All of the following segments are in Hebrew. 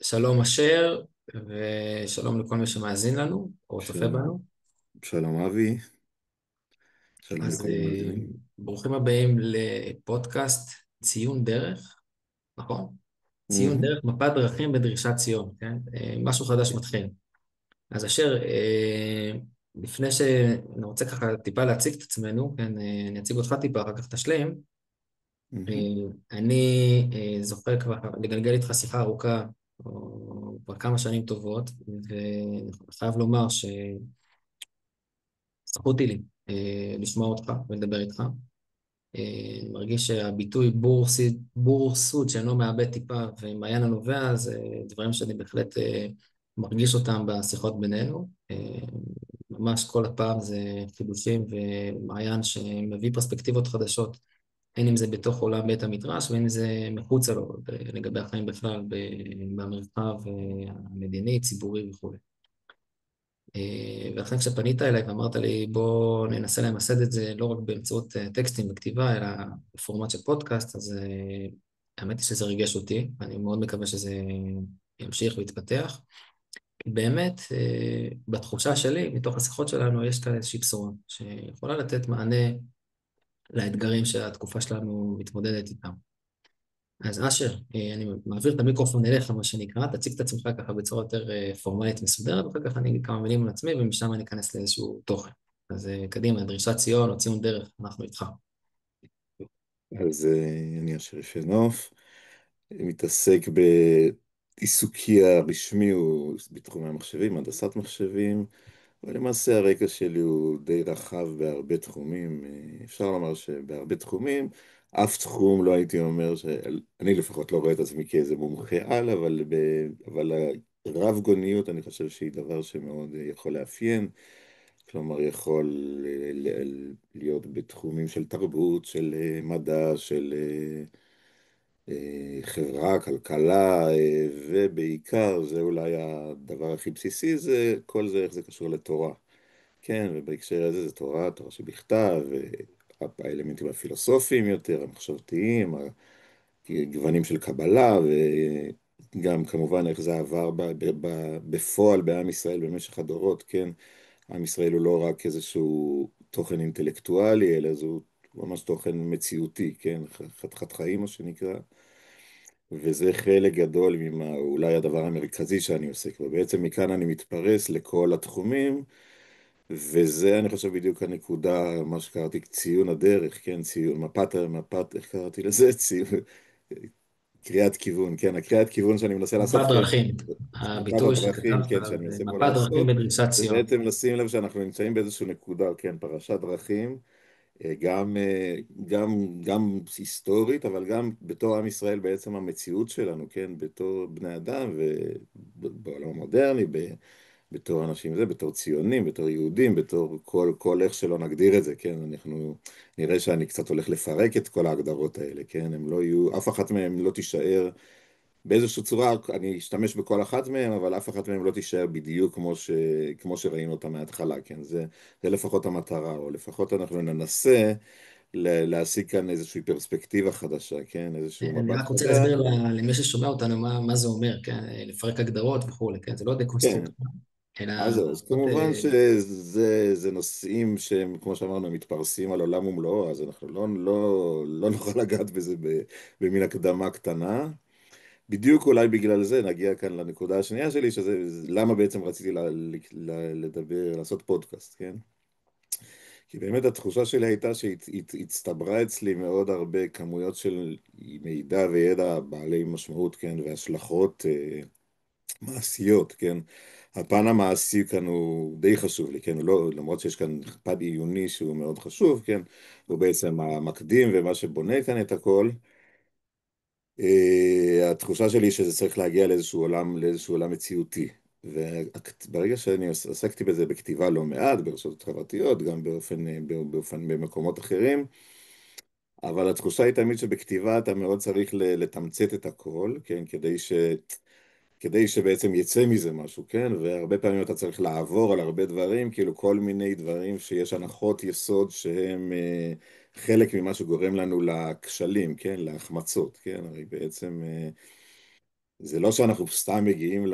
שלום אשר, ושלום לכל מי שמאזין לנו או צופה שלום, בנו. שלום אבי, שלום אז לכל המאזינים. ברוכים הבאים לפודקאסט ציון דרך, נכון? ציון מהמם, דרך, מפת דרכים בדרישת ציון, כן? משהו חדש מתחיל. אז אשר, לפני שאני רוצה ככה טיפה להציג את עצמנו, כן? אני אציג אותך טיפה, אחר כך תשלים. אה, מהמם. אני זוכר כבר לגלגל איתך שיחה ארוכה, או כבר כמה שנים טובות, ואני חייב לומר זכותי לי לשמוע אותך ולדבר איתך. אני מרגיש שהביטוי בורסות שאינו מאבד טיפה ומעיין הנובע זה דברים שאני בהחלט מרגיש אותם בשיחות בינינו. ממש כל הפעם זה חידושים ומעיין שמביא פרספקטיבות חדשות, הן אם זה בתוך עולם בית המדרש והן אם זה מחוצה לו, לגבי החיים בכלל במרחב המדיני, ציבורי וכו'. ולכן כשפנית אליי ואמרת לי בוא ננסה למסד את זה לא רק באמצעות טקסטים וכתיבה, אלא בפורמט של פודקאסט, אז האמת היא שזה ריגש אותי, אני מאוד מקווה שזה ימשיך ויתפתח. כי באמת, בתחושה שלי, מתוך השיחות שלנו, יש כאן איזושהי בשורה שיכולה לתת מענה לאתגרים שהתקופה שלנו מתמודדת איתם. אז אשר, אני מעביר את המיקרופון אליך, מה שנקרא, תציג את עצמך ככה בצורה יותר פורמלית מסודרת, ואחר כך אני אגיד כמה מילים על עצמי, ומשם אני אכנס לאיזשהו תוכן. אז קדימה, דרישת ציון או ציון דרך, אנחנו איתך. אז אני אשר יפנוף, מתעסק בעיסוקי הרשמי הוא בתחומי המחשבים, הנדסת מחשבים, ולמעשה הרקע שלי הוא די רחב בהרבה תחומים, אפשר לומר שבהרבה תחומים, אף תחום לא הייתי אומר, אני לפחות לא רואה את עצמי כאיזה מומחה על, אבל הרב גוניות אני חושב שהיא דבר שמאוד יכול לאפיין. כלומר, יכול להיות בתחומים של תרבות, של מדע, של חברה, כלכלה, ובעיקר, זה אולי הדבר הכי בסיסי, זה כל זה, איך זה קשור לתורה. כן, ובהקשר הזה זה תורה, תורה שבכתב, האלמנטים הפילוסופיים יותר, המחשבתיים, גוונים של קבלה, וגם כמובן איך זה עבר בפועל בעם ישראל במשך הדורות, כן? עם ישראל הוא לא רק איזשהו תוכן אינטלקטואלי, אלא זהו ממש תוכן מציאותי, כן? חתיכת חיים, מה שנקרא. וזה חלק גדול אולי הדבר המרכזי שאני עוסק בו. בעצם מכאן אני מתפרס לכל התחומים, וזה אני חושב בדיוק הנקודה, מה שקראתי ציון הדרך, כן? ציון, מפת, איך קראתי לזה? ציון, קריאת כיוון, כן? הקריאת כיוון שאני מנסה מפת לעשות, כן? דרכים, מפת הביטוי הדרכים, שכתבת כן, שאני זה מנסה פה מפת דרכים לעשות, בדרישת זה ציון. בעצם לשים לב שאנחנו נמצאים באיזושהי נקודה, כן, פרשת דרכים, גם, גם היסטורית, אבל גם בתור עם ישראל בעצם המציאות שלנו, כן, בתור בני אדם ובעולם המודרני, בתור אנשים זה, בתור ציונים, בתור יהודים, בתור כל איך שלא נגדיר את זה, כן, אנחנו נראה שאני קצת הולך לפרק את כל ההגדרות האלה, כן, הם לא יהיו, אף אחת מהם לא תישאר באיזושהי צורה, אני אשתמש בכל אחת מהם, אבל אף אחת מהם לא תישאר בדיוק כמו שראינו אותה מההתחלה, כן? זה לפחות המטרה, או לפחות אנחנו ננסה להשיג כאן איזושהי פרספקטיבה חדשה, כן? איזשהו אני מבט רק רוצה חדש. להסביר למי ששומע אותנו מה זה אומר, כן? לפרק הגדרות וכולי, כן? זה לא כן, דקונסטרוקציה, אלא אז זהו, אז פשוט, כמובן שזה נושאים שהם, כמו שאמרנו, מתפרסים על עולם ומלואו, אז אנחנו לא נוכל לגעת בזה במין הקדמה קטנה. בדיוק אולי בגלל זה נגיע כאן לנקודה השנייה שלי, שזה למה בעצם רציתי לדבר, לעשות פודקאסט, כן? כי באמת התחושה שלי הייתה שהצטברה אצלי מאוד הרבה כמויות של מידע וידע בעלי משמעות, כן? והשלכות מעשיות, כן? הפן המעשי כאן הוא די חשוב לי, כן? לא, למרות שיש כאן פן עיוני שהוא מאוד חשוב, כן? הוא בעצם המקדים ומה שבונה כאן את הכל. התחושה שלי היא שזה צריך להגיע לאיזשהו עולם מציאותי. וברגע שאני עסקתי בזה בכתיבה לא מעט, ברשתות חברתיות, גם במקומות אחרים, אבל התחושה היא תמיד שבכתיבה אתה מאוד צריך לתמצת את הכל, כן, כדי שבעצם יצא מזה משהו, כן, והרבה פעמים אתה צריך לעבור על הרבה דברים, כאילו כל מיני דברים שיש הנחות יסוד שהם חלק ממה שגורם לנו לכשלים, כן, להחמצות, כן, הרי בעצם זה לא שאנחנו סתם מגיעים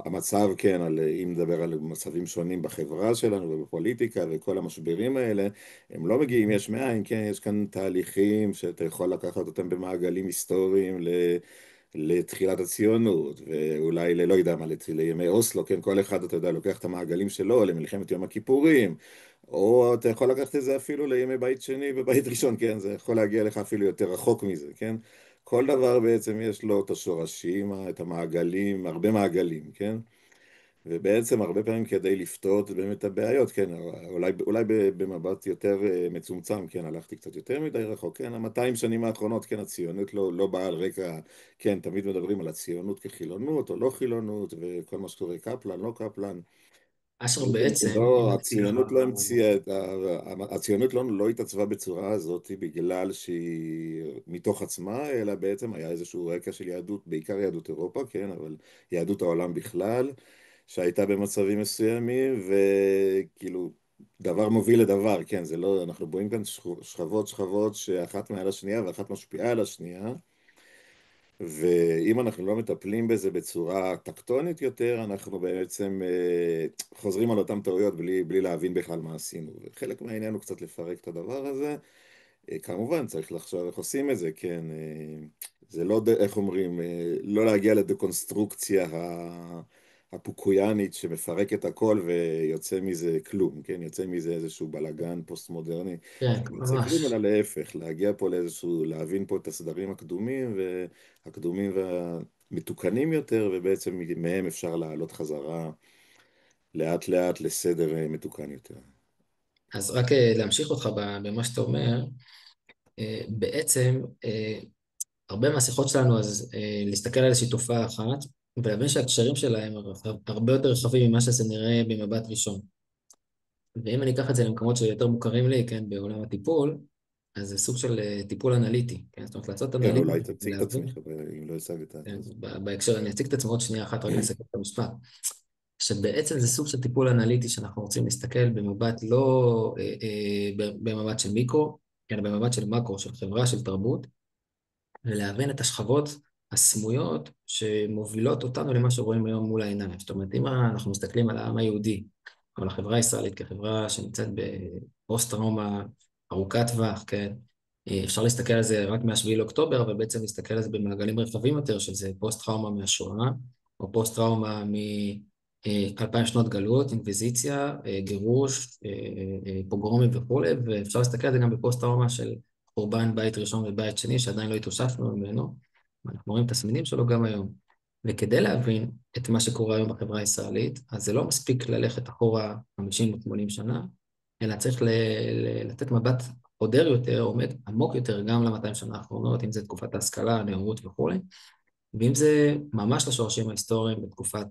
למצב, כן, אם נדבר על מצבים שונים בחברה שלנו ובפוליטיקה וכל המשברים האלה, הם לא מגיעים יש מאין, כן, יש כאן תהליכים שאתה יכול לקחת אותם במעגלים היסטוריים לתחילת הציונות, ואולי לא יודע מה, לימי אוסלו, כן, כל אחד, אתה יודע, לוקח את המעגלים שלו למלחמת יום הכיפורים, או אתה יכול לקחת את זה אפילו לימי בית שני ובית ראשון, כן, זה יכול להגיע לך אפילו יותר רחוק מזה, כן? כל דבר בעצם יש לו את השורשים, את המעגלים, הרבה מעגלים, כן? ובעצם הרבה פעמים כדי לפתור באמת את הבעיות, כן, אולי במבט יותר מצומצם, כן, הלכתי קצת יותר מדי רחוק, כן, 200 שנים האחרונות, כן, הציונות לא באה על רקע, כן, תמיד מדברים על הציונות כחילונות או לא חילונות, וכל מה שקורה קפלן, לא קפלן. אשר בעצם זה בעצם, אם לא, נציג לך... הציונות לא המציאה הציונות לא התעצבה בצורה הזאת בגלל שהיא מתוך עצמה, אלא בעצם היה איזשהו רקע של יהדות, בעיקר יהדות אירופה, כן, אבל יהדות העולם בכלל, שהייתה במצבים מסוימים, וכאילו, דבר מוביל לדבר, כן, זה לא, אנחנו רואים כאן שכבות שאחת מעל השנייה ואחת משפיעה על השנייה, ואם אנחנו לא מטפלים בזה בצורה טקטונית יותר, אנחנו בעצם חוזרים על אותן טעויות בלי להבין בכלל מה עשינו. וחלק מהעניין הוא קצת לפרק את הדבר הזה. כמובן, צריך לחשוב איך עושים את זה, כן. זה לא, איך אומרים, לא להגיע לדקונסטרוקציה הפוקויאנית שמפרק את הכל ויוצא מזה כלום, כן? יוצא מזה איזשהו בלגן פוסט-מודרני. כן, מסתכלים אלא ממש. להפך, להגיע פה לאיזשהו, להבין פה את הסדרים הקדומים והמתוקנים יותר, ובעצם מהם אפשר לעלות חזרה לאט לאט לסדר מתוקן יותר. אז רק להמשיך אותך במה שאתה אומר, בעצם הרבה מהשיחות שלנו, אז להסתכל על איזושהי תופעה אחת, ולהבין שהקשרים שלהם הרבה יותר רחבים ממה שזה נראה במבט ראשון. ואם אני אקח את זה למקומות שיותר מוכרים לי, כן, בעולם הטיפול, אז זה סוג של טיפול אנליטי, כן? זאת אומרת, לעשות כן, אנליטי אולי תציג את ולהבין, עצמך, אם לא הצגת. כן, בהקשר, אני אציג את עצמי עוד שנייה אחת, רק לסכם את המשפט, שבעצם זה סוג של טיפול אנליטי שאנחנו רוצים להסתכל במבט לא במבט של מיקרו, אלא במבט של מקרו, של חברה, של תרבות, ולהבין את השכבות הסמויות שמובילות אותנו למה שרואים היום מול העיניים. זאת אומרת, אם אנחנו מסתכלים על העם היהודי, או על החברה הישראלית כחברה שנמצאת בפוסט-טראומה ארוכת טווח, כן? אפשר להסתכל על זה רק מה-7 לאוקטובר, אבל בעצם להסתכל על זה במעגלים רחבים יותר, שזה פוסט-טראומה מהשואה, או פוסט-טראומה מ-2000 שנות גלות, אינקוויזיציה, גירוש, פוגרומים וכולי, ואפשר להסתכל על זה גם בפוסט-טראומה של חורבן בית ראשון ובית שני, שעדיין לא התאוששנו ממנו, ואנחנו רואים תסמינים שלו גם היום. וכדי להבין את מה שקורה היום בחברה הישראלית, אז זה לא מספיק ללכת אחורה 50 או 80 שנה, אלא צריך לתת מבט חודר יותר, עומק עמוק יותר, גם ל-200 שנה האחרונות, אם זה תקופת ההשכלה, הנאורות וכו', ואם זה ממש לשורשים ההיסטוריים בתקופת,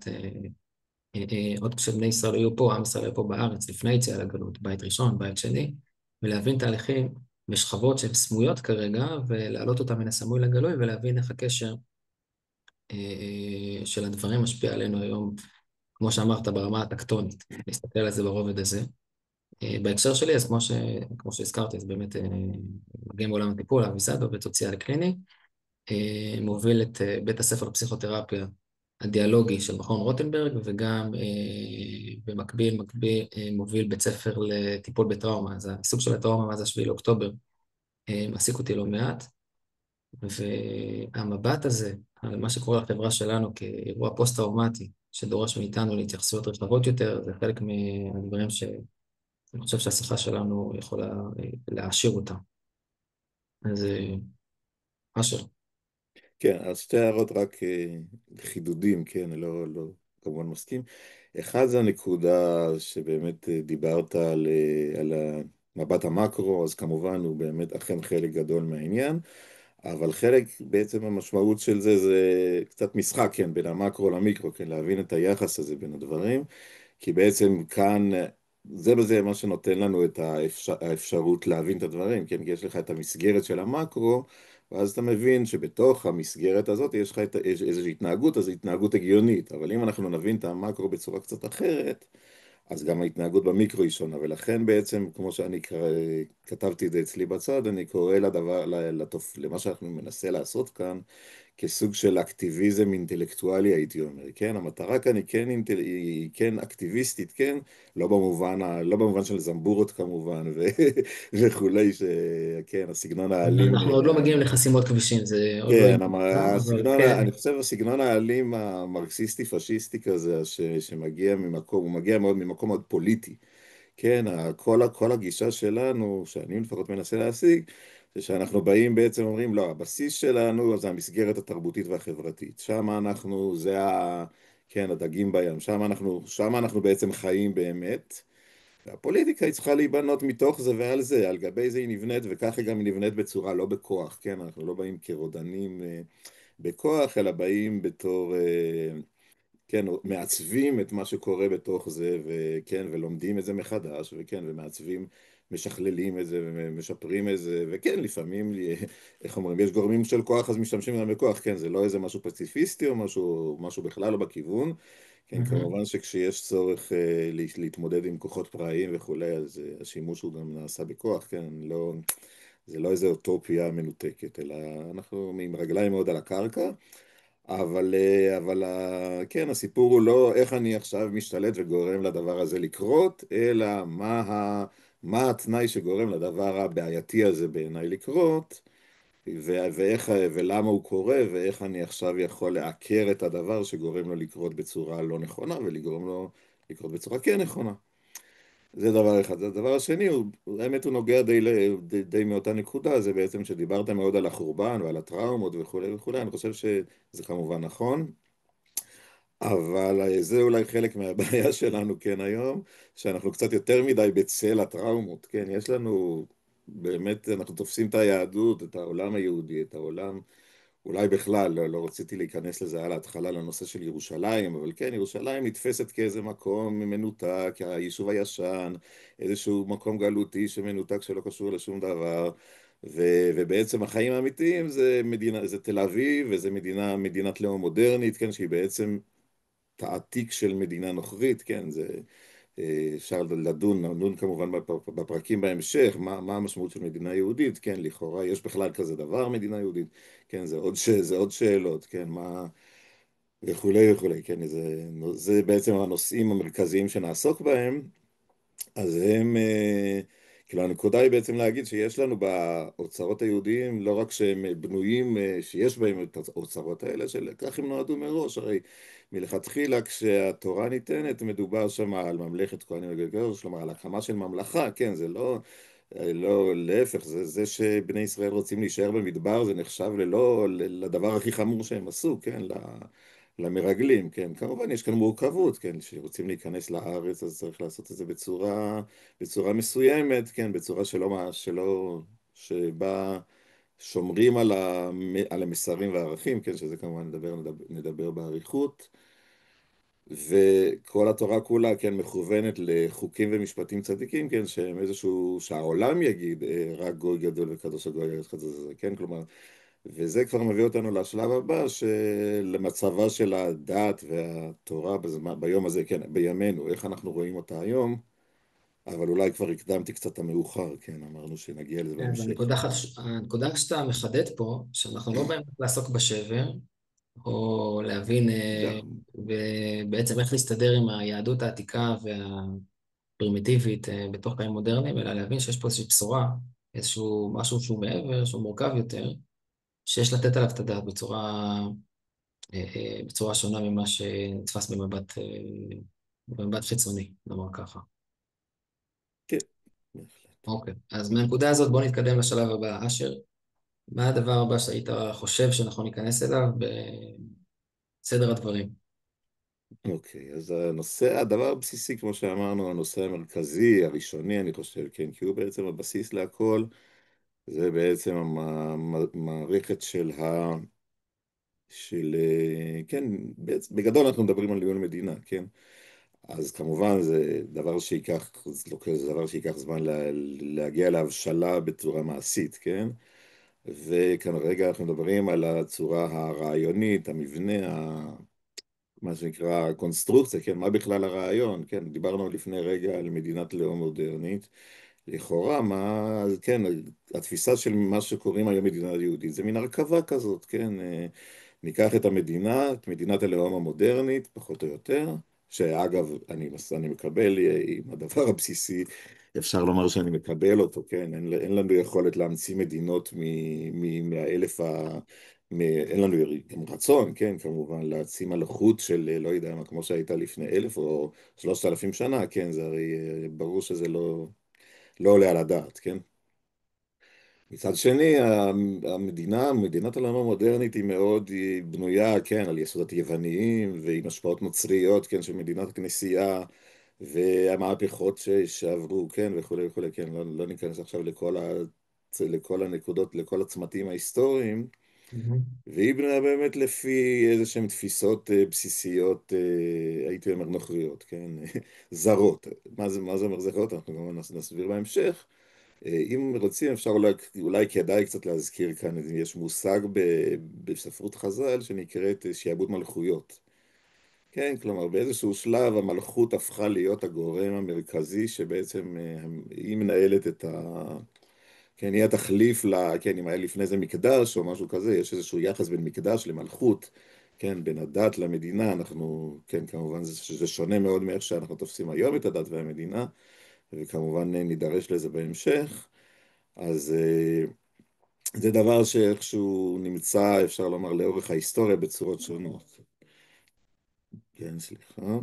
עוד כשבני ישראל היו פה, עם ישראל היה פה בארץ, לפני יציאה לגלות, בית ראשון, בית שני, ולהבין תהליכים ושכבות שהן סמויות כרגע, ולהעלות אותם מן הסמוי לגלוי, ולהבין איך הקשר של הדברים משפיע עלינו היום, כמו שאמרת, ברמה הטקטונית, להסתכל על זה ברובד הזה. בהקשר שלי, אז כמו שהזכרתי, זה באמת מגיע מעולם הטיפול, אביזד, עובד סוציאלי קליני, מוביל את בית הספר לפסיכותרפיה הדיאלוגי של מכון רוטנברג, וגם במקביל מוביל בית ספר לטיפול בטראומה. אז העיסוק של הטראומה מאז 7 לאוקטובר מעסיק אותי לא מעט, והמבט הזה על מה שקורה לחברה שלנו כאירוע פוסט-טראומטי, שדורש מאיתנו להתייחסויות רחבות יותר, זה חלק מהדברים שאני חושב שהשיחה שלנו יכולה להעשיר אותה. אז אשר. כן, אז שתי הערות רק חידודים, כן, לא כמובן מסכים. אחד זה הנקודה שבאמת דיברת על מבט המקרו, אז כמובן הוא באמת אכן חלק גדול מהעניין, אבל חלק בעצם המשמעות של זה קצת משחק, כן, בין המקרו למיקרו, כן, להבין את היחס הזה בין הדברים, כי בעצם כאן זה בזה מה שנותן לנו את האפשרות להבין את הדברים, כן, כי יש לך את המסגרת של המקרו, ואז אתה מבין שבתוך המסגרת הזאת יש לך איזושהי התנהגות, אז התנהגות הגיונית, אבל אם אנחנו נבין את המקרו בצורה קצת אחרת, אז גם ההתנהגות במיקרו היא שונה, ולכן בעצם, כמו שאני כתבתי את זה אצלי בצד, אני קורא למה שאנחנו מנסה לעשות כאן, כסוג של אקטיביזם אינטלקטואלי, הייתי אומר, כן? המטרה כאן היא כן אקטיביסטית, כן? לא במובן של זמבורות כמובן, וכולי, שכן, הסגנון האלים. אנחנו עוד לא מגיעים לחסימות כבישים, זה עוד לא כן, יהיה, אבל כן. אני חושב הסגנון האלים המרקסיסטי-פשיסטי כזה, שמגיע ממקום, הוא מגיע מאוד ממקום מאוד פוליטי. כן, כל הגישה שלנו, שאני לפחות מנסה להשיג, זה שאנחנו באים בעצם אומרים, לא, הבסיס שלנו זה המסגרת התרבותית והחברתית. שם אנחנו, כן, הדגים בים, שם אנחנו בעצם חיים באמת. והפוליטיקה היא צריכה להיבנות מתוך זה ועל זה, על גבי זה היא נבנית, וככה גם היא נבנית בצורה לא בכוח, כן, אנחנו לא באים כרודנים בכוח, אלא באים בתור כן, מעצבים את מה שקורה בתוך זה, וכן, ולומדים את זה מחדש, וכן, ומעצבים, משכללים את זה, ומשפרים את זה, וכן, לפעמים, איך אומרים, יש גורמים של כוח, אז משתמשים גם בכוח, כן, זה לא איזה משהו פציפיסטי או משהו בכלל לא בכיוון, כן, מהמם. כמובן שכשיש צורך להתמודד עם כוחות פראיים וכולי, אז השימוש הוא גם נעשה בכוח, כן, לא, זה לא איזה אוטופיה מנותקת, אלא אנחנו עם רגליים מאוד על הקרקע, כן, הסיפור הוא לא איך אני עכשיו משתלט וגורם לדבר הזה לקרות, אלא מה התנאי שגורם לדבר הבעייתי הזה בעיניי לקרות, ולמה הוא קורה, ואיך אני עכשיו יכול לעקר את הדבר שגורם לו לקרות בצורה לא נכונה, ולגרום לו לקרות בצורה כן נכונה. זה דבר אחד. הדבר השני, האמת הוא נוגע די מאותה נקודה, זה בעצם שדיברת מאוד על החורבן ועל הטראומות וכולי וכולי, אני חושב שזה כמובן נכון, אבל זה אולי חלק מהבעיה שלנו כן היום, שאנחנו קצת יותר מדי בצל הטראומות, כן, יש לנו, באמת אנחנו תופסים את היהדות, את העולם היהודי, את העולם, אולי בכלל, לא רציתי להיכנס לזה על ההתחלה לנושא של ירושלים, אבל כן, ירושלים נתפסת כאיזה מקום מנותק, היישוב הישן, איזשהו מקום גלותי שמנותק שלא קשור לשום דבר, ובעצם החיים האמיתיים זה תל אביב, וזה מדינת לאום מודרנית, כן, שהיא בעצם תעתיק של מדינה נוכרית, כן, זה אפשר נדון כמובן בפרקים בהמשך, מה המשמעות של מדינה יהודית, כן, לכאורה יש בכלל כזה דבר מדינה יהודית, כן, זה עוד שאלות, כן, מה וכולי וכולי, כן, זה בעצם הנושאים המרכזיים שנעסוק בהם, אז כאילו הנקודה היא בעצם להגיד שיש לנו באוצרות היהודיים, לא רק שהם בנויים, שיש בהם את האוצרות האלה, שלכך הם נועדו מראש, הרי מלכתחילה כשהתורה ניתנת, מדובר שם על ממלכת כהנים וגרגר, כלומר על הקמה של ממלכה, כן, זה לא להפך, זה שבני ישראל רוצים להישאר במדבר, זה נחשב לדבר הכי חמור שהם עשו, כן, למרגלים, כן, כמובן יש כאן מורכבות, כן, שרוצים להיכנס לארץ אז צריך לעשות את זה בצורה מסוימת, כן, בצורה שבה שומרים על המסרים והערכים, כן, שזה כמובן נדבר באריכות, וכל התורה כולה, כן, מכוונת לחוקים ומשפטים צדיקים, כן, שהם שהעולם יגיד, רק גוי גדול וקדוש הגוי הארץ חצי זה, כן, כלומר, וזה כבר מביא אותנו לשלב הבא, למצבה של הדת והתורה ביום הזה, כן, בימינו, איך אנחנו רואים אותה היום, אבל אולי כבר הקדמתי קצת את המאוחר, כן, אמרנו שנגיע לזה אז בהמשך. הנקודה שאתה מחדד פה, שאנחנו לא באים לעסוק בשבר, או להבין גם, בעצם איך להסתדר עם היהדות העתיקה והפרימיטיבית בתוך חיים מודרניים, אלא להבין שיש פה איזושהי בשורה, איזשהו משהו שהוא מעבר, שהוא מורכב יותר, שיש לתת עליו את הדעת בצורה שונה ממה שנתפס במבט חיצוני, נאמר ככה. כן, בהחלט. אוקיי, אז מהנקודה הזאת בוא נתקדם לשלב הבא. אשר, מה הדבר הבא שהיית חושב שאנחנו ניכנס אליו בסדר הדברים? אוקיי, אז הדבר הבסיסי, כמו שאמרנו, הנושא המרכזי, הראשוני, אני חושב, כן, כי הוא בעצם הבסיס להכל, זה בעצם המערכת כן, בגדול אנחנו מדברים על ניהול מדינה, כן? אז כמובן זה דבר שייקח זמן להגיע להבשלה בצורה מעשית, כן? וכאן רגע אנחנו מדברים על הצורה הרעיונית, מה שנקרא הקונסטרוקציה, כן? מה בכלל הרעיון, כן? דיברנו לפני רגע על מדינת לאום מודרנית. לכאורה, כן, התפיסה של מה שקוראים היום מדינה יהודית זה מין הרכבה כזאת, כן? ניקח את המדינה, את מדינת הלאום המודרנית, פחות או יותר, שאגב, אני מקבל עם הדבר הבסיסי, אפשר לומר שאני מקבל אותו, כן? אין לנו יכולת להמציא מדינות מהאלף אין לנו גם רצון, כן, כמובן, להמציא מלכות של, לא יודע מה, כמו שהייתה לפני 1,000 או 3,000 שנה, כן, זה הרי ברור שזה לא עולה על הדעת, כן? מצד שני, מדינת העולם המודרנית היא בנויה, כן, על יסודות יווניים ועם השפעות נוצריות, כן, של מדינת הכנסייה והמהפכות שעברו, כן, וכולי וכולי, כן, לא ניכנס עכשיו לכל הנקודות, לכל הצמתים ההיסטוריים, Mhm. והיא בנויה באמת לפי איזה שהן תפיסות בסיסיות, הייתי אומר נוכריות, כן, זרות. מה זה אומר זרות? אנחנו גם נסביר בהמשך. אם רוצים, אפשר אולי כדאי קצת להזכיר כאן, יש מושג בספרות חז"ל שנקראת שעבוד מלכויות. כן, כלומר, באיזשהו שלב המלכות הפכה להיות הגורם המרכזי שבעצם היא מנהלת כן, היא התחליף כן, אם היה לפני זה מקדש או משהו כזה, יש איזשהו יחס בין מקדש למלכות, כן, בין הדת למדינה, כן, כמובן זה שונה מאוד מאיך שאנחנו תופסים היום את הדת והמדינה, וכמובן נידרש לזה בהמשך. אז זה דבר שאיכשהו נמצא, אפשר לומר, לאורך ההיסטוריה בצורות שונות. כן, סליחה.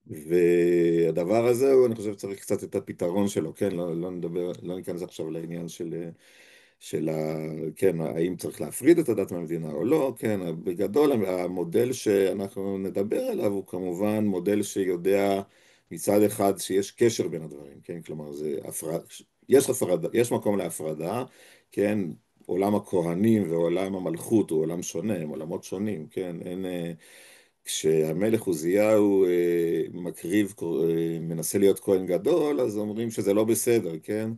והדבר הזה, אני חושב, צריך קצת את הפתרון שלו, כן? לא ניכנס עכשיו לעניין כן, האם צריך להפריד את הדת מהמדינה או לא, כן, בגדול המודל שאנחנו נדבר עליו הוא כמובן מודל שיודע מצד אחד שיש קשר בין הדברים, כן, כלומר יש מקום להפרדה, כן, עולם הכהנים ועולם המלכות הוא עולם שונה, הם עולמות שונים, כן, כשהמלך עוזיהו מנסה להיות כהן גדול, אז אומרים שזה לא בסדר, כן?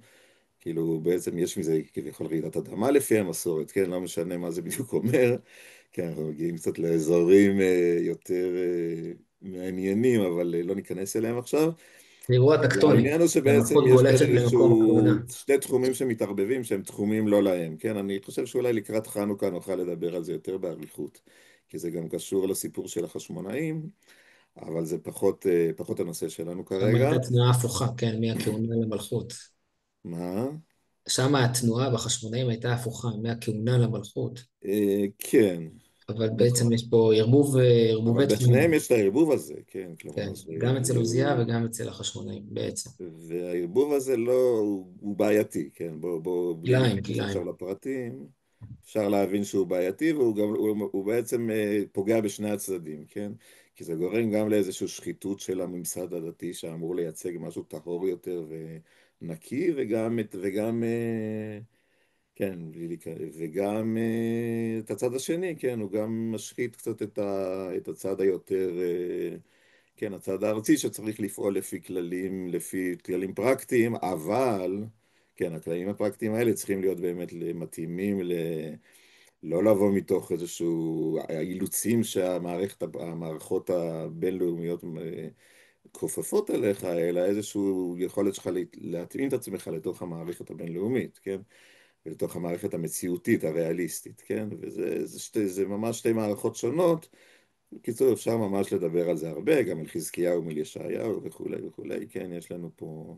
כאילו בעצם יש מזה כביכול רעידת אדמה לפי המסורת, כן? לא משנה מה זה בדיוק אומר, כן, אנחנו מגיעים קצת לאזורים יותר מעניינים, אבל לא ניכנס אליהם עכשיו. זה אירוע אבל טקטוני, העניין הוא שבעצם המלכות יש כאן גולשת למקום הכהונה. שני תחומים שמתערבבים שהם תחומים לא להם, כן? אני חושב שאולי לקראת חנוכה נוכל לדבר על זה יותר באריכות, כי זה גם קשור לסיפור של החשמונאים, אבל זה פחות הנושא שלנו שם כרגע. הייתה תנועה הפוכה, כן, מהכהונה למלכות. מה? שם התנועה בחשמונאים הייתה הפוכה, מהכהונה למלכות. כן, אבל בעצם נכון. יש פה אבל ערבובי בשניהם תחומים. יש את הערבוב הזה, כן, כן, כלומר, גם אצל עוזיה וגם אצל החשמונאים, בעצם. והערבוב הזה לא, הוא בעייתי, כן, בלי כלאיים, להיכנס כלאיים. עכשיו לפרטים, אפשר להבין שהוא בעייתי, הוא בעצם פוגע בשני הצדדים, כן, כי זה גורם גם לאיזושהי שחיתות של הממסד הדתי שאמור לייצג משהו טהור יותר ונקי, כן, וגם את הצד השני, כן, הוא גם משחית קצת את הצד היותר, כן, הצד הארצי שצריך לפעול לפי כללים פרקטיים, אבל, כן, הכללים הפרקטיים האלה צריכים להיות באמת מתאימים לא לבוא מתוך איזשהו האילוצים המערכות הבינלאומיות כופפות עליך, אלא איזשהו יכולת שלך להתאים את עצמך לתוך המערכת הבינלאומית, כן? ולתוך המערכת המציאותית, הריאליסטית, כן? זה ממש שתי מערכות שונות. בקיצור, אפשר ממש לדבר על זה הרבה, גם על חזקיהו מול ישעיהו וכולי וכולי, כן? יש לנו פה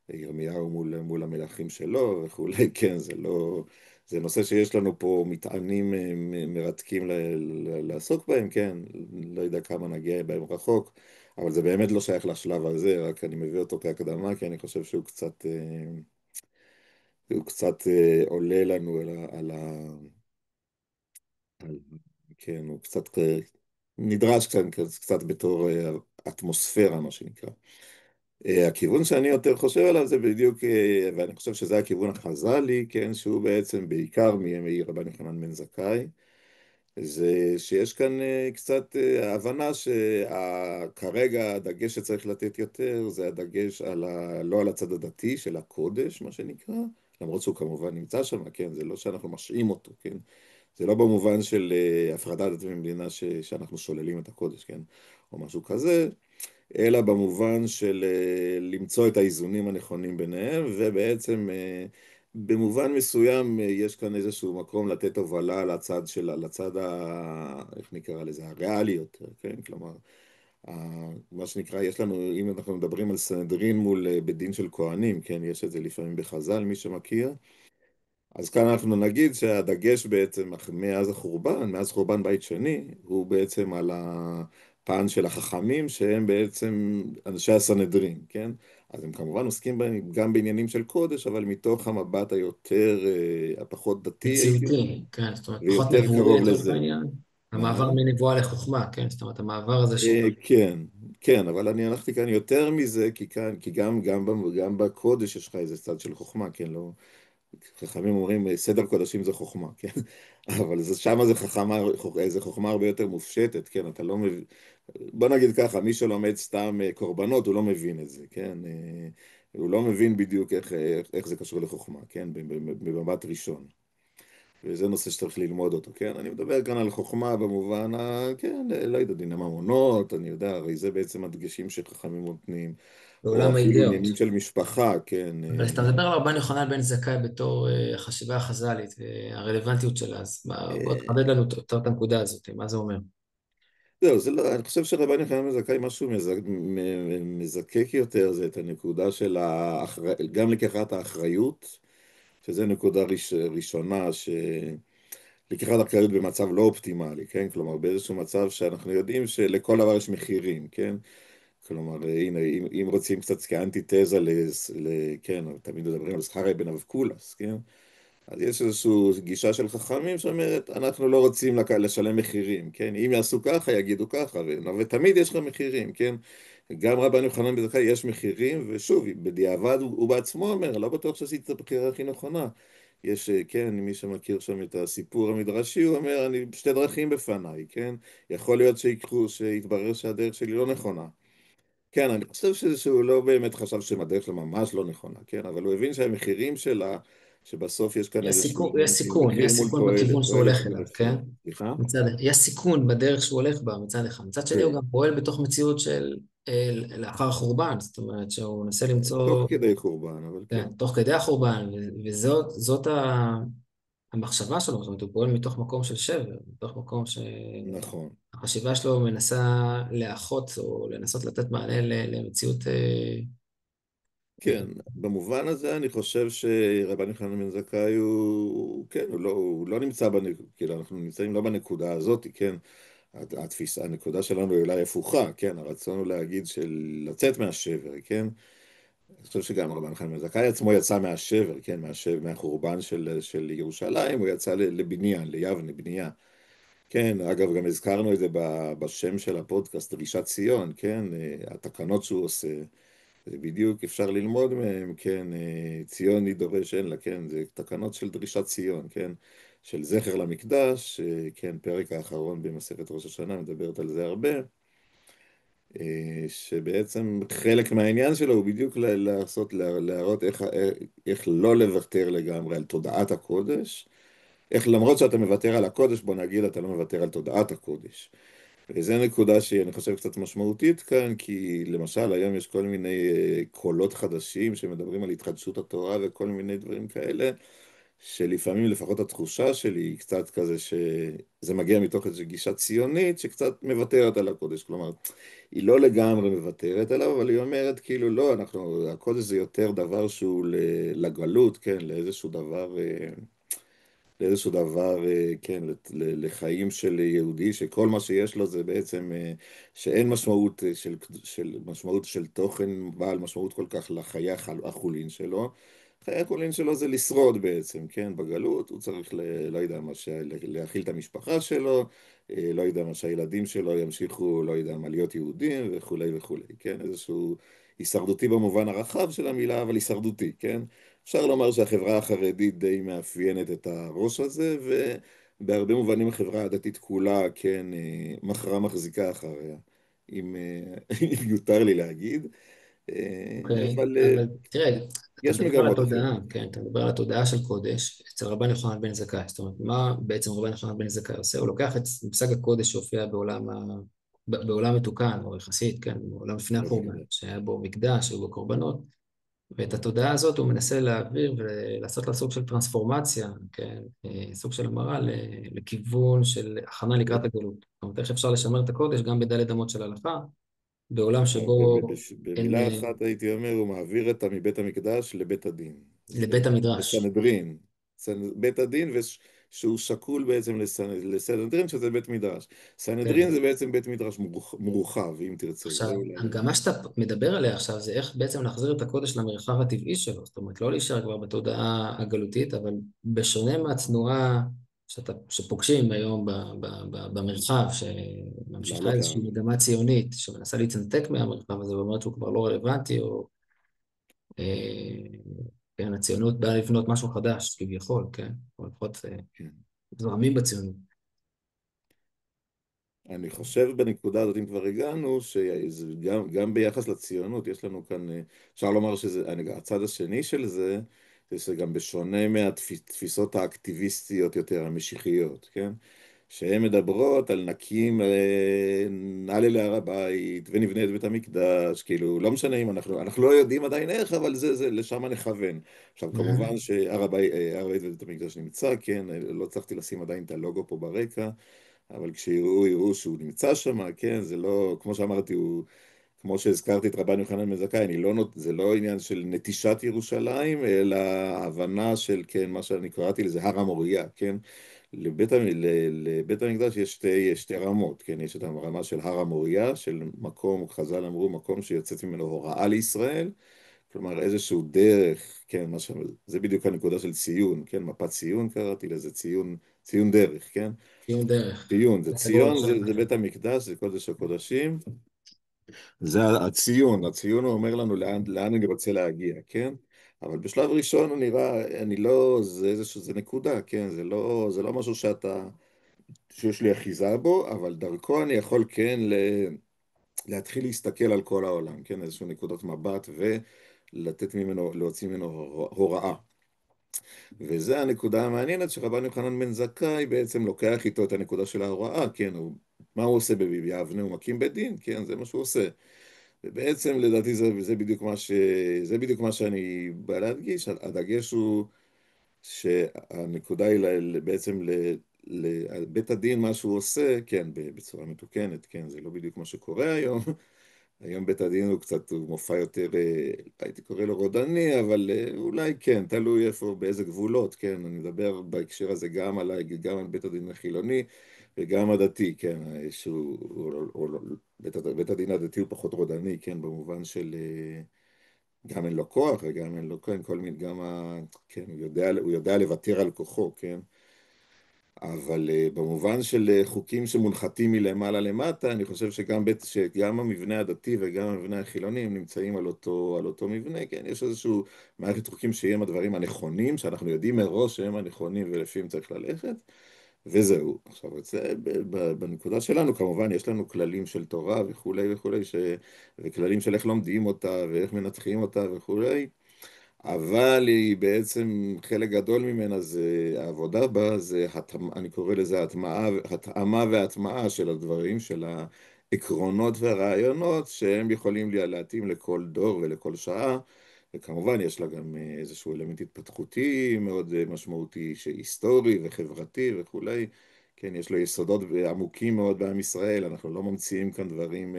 ירמיהו מול המלכים שלו וכולי, כן? זה נושא שיש לנו פה מטענים מרתקים לעסוק בהם, כן? לא יודע כמה נגיע בהם רחוק, אבל זה באמת לא שייך לשלב הזה, רק אני מביא אותו כהקדמה, כי אני חושב שהוא קצת עולה לנו על- כן, הוא קצת נדרש קצת בתור אטמוספירה, מה שנקרא. הכיוון שאני יותר חושב עליו זה בדיוק, ואני חושב שזה הכיוון החז"לי, כן, שהוא בעצם בעיקר מימי רבן יוחנן בן זכאי, זה שיש כאן קצת הבנה שכרגע הדגש שצריך לתת יותר זה הדגש לא על הצד הדתי של הקודש, מה שנקרא, למרות שהוא כמובן נמצא שם, כן, זה לא שאנחנו משעים אותו, כן, זה לא במובן של הפרדת דת ממדינה שאנחנו שוללים את הקודש, כן, או משהו כזה, אלא במובן של למצוא את האיזונים הנכונים ביניהם, ובעצם במובן מסוים יש כאן איזשהו מקום לתת הובלה לצד של, איך נקרא לזה, הריאלי יותר, כן? כלומר, מה שנקרא, יש לנו, אם אנחנו מדברים על סנהדרין מול בית דין של כהנים, כן? יש את זה לפעמים בחז"ל, מי שמכיר. אז כאן אנחנו נגיד שהדגש בעצם מאז חורבן בית שני, הוא בעצם על הפן של החכמים, שהם בעצם אנשי הסנהדרין, כן? אז הם כמובן עוסקים בהם גם בעניינים של קודש, אבל מתוך המבט היותר, הפחות דתי, הייתי אומר, מציאותי, כן, זאת אומרת, פחות ויותר נבואי קרוב לצורך לזה. העניין. מה? המעבר מנבואה לחוכמה, כן, זאת אומרת, המעבר הזה של... כן, כן, אבל אני הלכתי כאן יותר מזה, כי גם בקודש יש לך איזה צד של חוכמה, כן, לא? חכמים אומרים, סדר קודשים זה חוכמה, כן? אבל שמה זה חוכמה הרבה יותר מופשטת, כן? אתה לא מבין... בוא נגיד ככה, מי שלומד סתם קורבנות, הוא לא מבין את זה, כן? הוא לא מבין בדיוק איך זה קשור לחוכמה, כן? במבט ראשון. וזה נושא שצריך ללמוד אותו, כן? אני מדבר כאן על חוכמה במובן, כן, לא יודע, דיני ממונות, אני יודע, הרי זה בעצם הדגשים שחכמים נותנים, או בעולם אפילו האידאות. עניינים של משפחה, כן? אבל כשאתה מדבר על רבן יוחנן בן זכאי בתור חשיבה החז"לית והרלוונטיות שלה, אז בוא תחדד לנו יותר את הנקודה הזאת, מה זה אומר? זהו, זה לא, אני חושב שרבן יוחנן בן זכאי משהו מזקק יותר, זה את הנקודה של גם לקיחת האחריות, שזה נקודה ראשונה, לקיחת אחריות במצב לא אופטימלי, כן? כלומר, באיזשהו מצב שאנחנו יודעים שלכל דבר יש מחירים, כן? כלומר, הנה, אם רוצים קצת כאנטיתזה כן, תמיד מדברים על שכר בן אבקולס, כן? אז יש איזושהי גישה של חכמים שאומרת, אנחנו לא רוצים לשלם מחירים, כן? אם יעשו ככה, יגידו ככה, ותמיד יש לך מחירים, כן? גם רבן יוחנן בן זכאי יש מחירים, ושוב, בדיעבד הוא בעצמו אומר, לא בטוח שעשית את הבחירה הכי נכונה. יש, כן, מי שמכיר שם את הסיפור המדרשי, הוא אומר, אני שתי דרכים בפניי, כן? יכול להיות שיתברר שהדרך שלי לא נכונה. כן, אני חושב שהוא לא באמת חשב שהדרך שלה ממש לא נכונה, כן? אבל הוא הבין שהמחירים שלה, שבסוף יש כאן איזשהו עניין של יש מחיר מול סיכון תועלת, בכיוון שהוא תועלת הולך מול אליו, כן? הפסד. סליחה? יש סיכון בדרך שהוא הולך בה מצד אחד, מצד שני הוא כן, גם פועל בתוך מציאות של לאחר החורבן, זאת אומרת שהוא מנסה תוך למצוא, כדי חורבן, אבל כן, כן, תוך כדי החורבן, וזאת המחשבה שלו, זאת אומרת הוא פועל מתוך מקום של שבר, מתוך מקום נכון. שהחשיבה שלו מנסה לאחות או לנסות לתת מענה למציאות, כן, במובן הזה אני חושב שרבן יוחנן בן זכאי כן, הוא לא נמצא כאילו אנחנו נמצאים לא בנקודה הזאת, כן? התפיסה, הנקודה שלנו היא אולי הפוכה, כן? הרצון הוא להגיד של לצאת מהשבר, כן? אני חושב שגם רבן חיים בן זכאי עצמו יצא מהשבר, כן, מהחורבן של ירושלים, הוא יצא לבניין, ליבנה, בנייה. כן, אגב, גם הזכרנו את זה בשם של הפודקאסט, דרישת ציון, כן, התקנות שהוא עושה, זה בדיוק אפשר ללמוד מהם, כן, ציון היא דורש אין לה, כן, זה תקנות של דרישת ציון, כן, של זכר למקדש, כן, פרק האחרון במסכת ראש השנה מדברת על זה הרבה. שבעצם חלק מהעניין שלו הוא בדיוק להראות איך לא לוותר לגמרי על תודעת הקודש, איך למרות שאתה מוותר על הקודש, בוא נגיד, אתה לא מוותר על תודעת הקודש. וזו נקודה שאני חושב קצת משמעותית כאן, כי למשל היום יש כל מיני קולות חדשים שמדברים על התחדשות התורה וכל מיני דברים כאלה, שלפעמים לפחות התחושה שלי היא קצת כזה שזה מגיע מתוך איזושהי גישה ציונית שקצת מוותרת על הקודש, כלומר היא לא לגמרי מוותרת עליו, אבל היא אומרת כאילו לא, הקודש זה יותר דבר שהוא לגלות, כן, לאיזשהו דבר, כן, לחיים של יהודי, שכל מה שיש לו זה בעצם, שאין משמעות משמעות של תוכן, בעל משמעות כל כך לחיי החולין שלו. חיי החולין שלו זה לשרוד בעצם, כן, בגלות, הוא צריך, לא יודע מה, להאכיל את המשפחה שלו, לא יודע מה, שהילדים שלו ימשיכו, לא יודע מה, להיות יהודים וכולי וכולי, כן, איזשהו הישרדותי במובן הרחב של המילה, אבל הישרדותי, כן? אפשר לומר שהחברה החרדית די מאפיינת את הראש הזה, ובהרבה מובנים החברה הדתית כולה, כן, מחזיקה אחריה, אם אם יותר לי להגיד. אוקיי, אבל אבל תראה, אתה יש מדבר על מגמות התודעה, אחרות. כן, אתה מדבר על התודעה של קודש אצל רבן יוחנן בן זכאי, זאת אומרת, מה בעצם רבן יוחנן בן זכאי עושה? הוא לוקח את מושג הקודש שהופיע בעולם מתוקן, או יחסית, כן, בעולם לפני החורבן, נכון. שהיה בו מקדש, שהיו בו קורבנות, ואת התודעה הזאת הוא מנסה להעביר ולעשות לה סוג של טרנספורמציה, כן? סוג של המרה לכיוון של הכנה לקראת הגלות. זאת אומרת, איך אפשר לשמר את הקודש גם בדלת אמות של הלכה, בעולם שבו אין במילה אחת הייתי אומר, הוא מעביר אותה מבית המקדש לבית הדין. לבית המדרש. לסנהדרין. בית הדין, שהוא שקול בעצם לסנהדרין, שזה בית מדרש. סנהדרין כן. זה בעצם בית מדרש מורחב, אם תרצה. עכשיו, זה אולי... המגמה שאתה מדבר עליה עכשיו זה איך בעצם להחזיר את הקודש למרחב הטבעי שלו, זאת אומרת, לא להישאר כבר בתודעה הגלותית, אבל בשונה מהתנועה שפוגשים היום במרחב, שממשיכה לעלות איזושהי לעם. מגמה ציונית, שמנסה להתנתק מהמרחב הזה ואומרת שהוא כבר לא רלוונטי, או כן, הציונות באה לבנות משהו חדש, כביכול, כן, או לפחות כן. זרמים בציונות. אני חושב בנקודה הזאת, אם כבר הגענו, שגם ביחס לציונות, יש לנו כאן, אפשר לומר הצד השני של זה, זה שגם בשונה מהתפיסות האקטיביסטיות יותר, המשיחיות, כן? שהן מדברות על נקים, נעלה להר הבית ונבנה את בית המקדש, כאילו, לא משנה אם אנחנו לא יודעים עדיין איך, אבל לשם נכוון. עכשיו, כמובן שהר הבית ובית המקדש נמצא, כן? לא הצלחתי לשים עדיין את הלוגו פה ברקע. אבל כשיראו, יראו שהוא נמצא שם, כן, זה לא, כמו שאמרתי, כמו שהזכרתי את רבן יוחנן בן זכאי, זה לא עניין של נטישת ירושלים, אלא הבנה של, כן, מה שאני קראתי לזה הר המוריה, כן. לבית המקדש יש שתי רמות, כן, יש את הרמה של הר המוריה, של מקום, חז"ל אמרו, מקום שיוצאת ממנו הוראה לישראל, כלומר איזשהו דרך, כן, זה בדיוק הנקודה של ציון, כן, מפת ציון קראתי לזה, ציון דרך, כן. ציון דרך. ציון, זה גדול ציון, עכשיו. זה בית המקדש, זה קודש הקודשים. זה הציון, הציון הוא אומר לנו לאן אני רוצה להגיע, כן? אבל בשלב ראשון הוא נראה, אני לא, זה נקודה, כן? זה לא משהו שיש לי אחיזה בו, אבל דרכו אני יכול כן להתחיל להסתכל על כל העולם, כן? איזשהו נקודות מבט ולתת ממנו, להוציא ממנו הוראה. וזה הנקודה המעניינת שרבן יוחנן בן זכאי בעצם לוקח איתו את הנקודה של ההוראה, כן, מה הוא עושה ביבנה? הוא מקים בית דין, כן, זה מה שהוא עושה. ובעצם לדעתי זה בדיוק מה שאני בא להדגיש, הדגש הוא שהנקודה היא בעצם בית הדין, מה שהוא עושה, כן, בצורה מתוקנת, כן, זה לא בדיוק מה שקורה היום, היום בית הדין הוא קצת, הוא מופע יותר, הייתי קורא לו רודני, אבל אולי כן, תלוי איפה, באיזה גבולות, כן, אני מדבר בהקשר הזה גם על בית הדין החילוני וגם הדתי, כן, בית הדין הדתי הוא פחות רודני, כן, במובן של גם אין לו כוח וגם אין לו, כן, כל מיני, כן, הוא יודע לוותר על כוחו, כן, אבל במובן של חוקים שמונחתים מלמעלה למטה, אני חושב שגם המבנה הדתי וגם המבנה החילוני הם נמצאים על אותו מבנה, כן, יש איזשהו מערכת חוקים שהם הדברים הנכונים, שאנחנו יודעים מראש שהם הנכונים ולפיהם צריך ללכת, וזהו. עכשיו, בנקודה שלנו, כמובן, יש לנו כללים של תורה וכולי וכולי, וכללים של איך לומדים אותה ואיך מנתחים אותה וכולי, אבל היא בעצם, חלק גדול ממנה זה, העבודה בה זה, אני קורא לזה התאמה והטמעה של הדברים, של העקרונות והרעיונות, שהם יכולים להתאים לכל דור ולכל שעה, וכמובן יש לה גם איזשהו אלמנט התפתחותי מאוד משמעותי, שהיסטורי וחברתי וכולי, כן, יש לו יסודות עמוקים מאוד בעם ישראל, אנחנו לא ממציאים כאן דברים,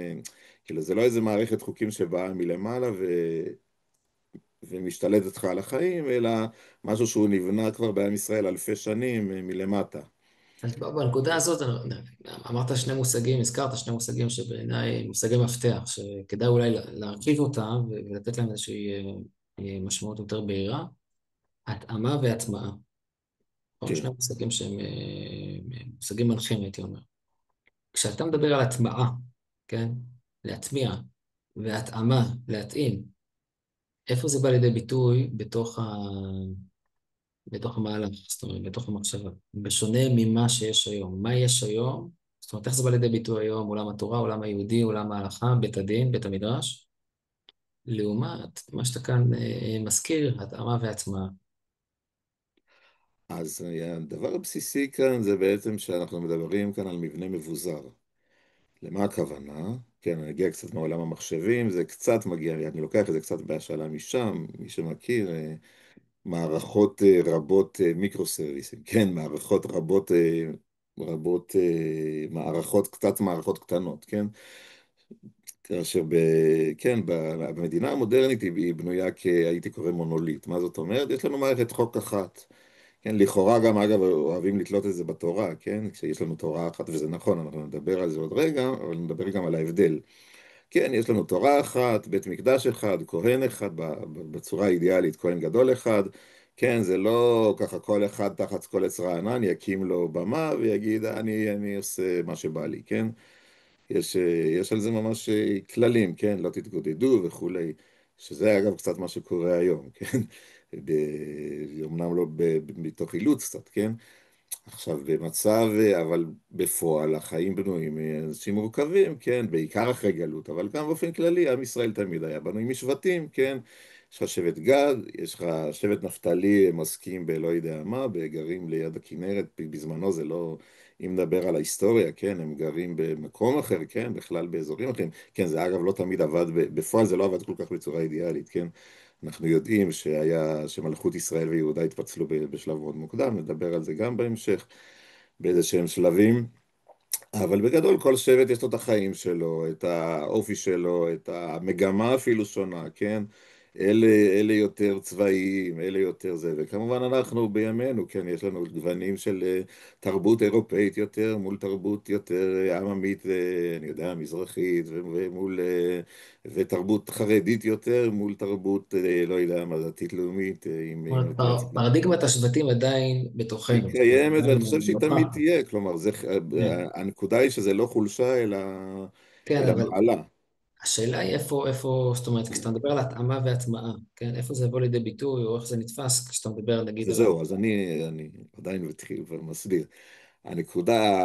כאילו זה לא איזה מערכת חוקים שבאה מלמעלה ומשתלטת לך על החיים, אלא משהו שהוא נבנה כבר בעם ישראל אלפי שנים מלמטה. אז בנקודה הזאת אמרת שני מושגים, הזכרת שני מושגים שבעיניי מושגי מפתח, שכדאי אולי להרחיב אותם ולתת להם איזושהי משמעות יותר בהירה, התאמה והטמעה. נכון? כן. שני מושגים שהם מושגים מנחים, הייתי אומר. כשאתה מדבר על הטמעה, כן? להטמיע, והתאמה, להתאים, איפה זה בא לידי ביטוי בתוך המהלך, זאת אומרת, בתוך המחשבה, בשונה ממה שיש היום. מה יש היום? זאת אומרת, איך זה בא לידי ביטוי היום, עולם התורה, עולם היהודי, עולם ההלכה, בית הדין, בית המדרש, לעומת מה שאתה כאן מזכיר, התאמה והטמעה. אז הדבר הבסיסי כאן זה בעצם שאנחנו מדברים כאן על מבנה מבוזר. למה הכוונה? כן, אני אגיע קצת מעולם המחשבים, זה קצת מגיע, אני לוקח את זה קצת בהשאלה משם, מי שמכיר, מערכות רבות מיקרו-סרוויסים, כן, מערכות רבות, מערכות, קצת מערכות קטנות, כן? כאשר כן, במדינה המודרנית היא בנויה הייתי קורא מונוליט. מה זאת אומרת? יש לנו מערכת חוק אחת. כן, לכאורה גם, אגב, אוהבים לתלות את זה בתורה, כן? כשיש לנו תורה אחת, וזה נכון, אנחנו נדבר על זה עוד רגע, אבל נדבר גם על ההבדל. כן, יש לנו תורה אחת, בית מקדש אחד, כהן אחד, בצורה האידיאלית, כהן גדול אחד. כן, זה לא ככה כל אחד תחת כל עץ רענן יקים לו במה ויגיד, אני עושה מה שבא לי, כן? יש על זה ממש כללים, כן? לא תתגודדו וכולי, שזה אגב קצת מה שקורה היום, כן? אמנם לא מתוך אילוץ קצת, כן? עכשיו, במצב, אבל בפועל החיים בנויים מאנשים מורכבים, כן? בעיקר אחרי גלות, אבל גם באופן כללי, עם ישראל תמיד היה בנוי משבטים, כן? יש לך שבט גד, יש לך שבט נפתלי, הם עוסקים בלא יודע מה, גרים ליד הכנרת, בזמנו זה לא, אם נדבר על ההיסטוריה, כן? הם גרים במקום אחר, כן? בכלל באזורים אחרים. כן, זה אגב לא תמיד עבד, בפועל זה לא עבד כל כך בצורה אידיאלית, כן? אנחנו יודעים שמלכות ישראל ויהודה התפצלו בשלב מאוד מוקדם, נדבר על זה גם בהמשך, באיזה שהם שלבים, אבל בגדול כל שבט יש לו את החיים שלו, את האופי שלו, את המגמה אפילו שונה, כן? אלה יותר צבאיים, אלה יותר זה, וכמובן אנחנו בימינו, כן, יש לנו גוונים של תרבות אירופאית יותר מול תרבות יותר עממית, אני יודע, מזרחית, ומול, ותרבות חרדית יותר מול תרבות, לא יודע מה, דתית-לאומית, זאת עם אומרת, נטייה פרדיגמת השבטים עדיין היא בתוכנו, זאת אומרת, קיימת, ואני עדיין חושב שהיא תמיד נוכחת. תהיה, כלומר, כן, הנקודה היא שזה לא חולשה, כן, אלא אבל מעלה. השאלה היא זאת אומרת, כשאתה מדבר על התאמה והטמעה, כן, איפה זה יבוא לידי ביטוי, או איך זה נתפס, כשאתה מדבר, נגיד, על וזהו, אז אני עדיין מתחיל ומסביר.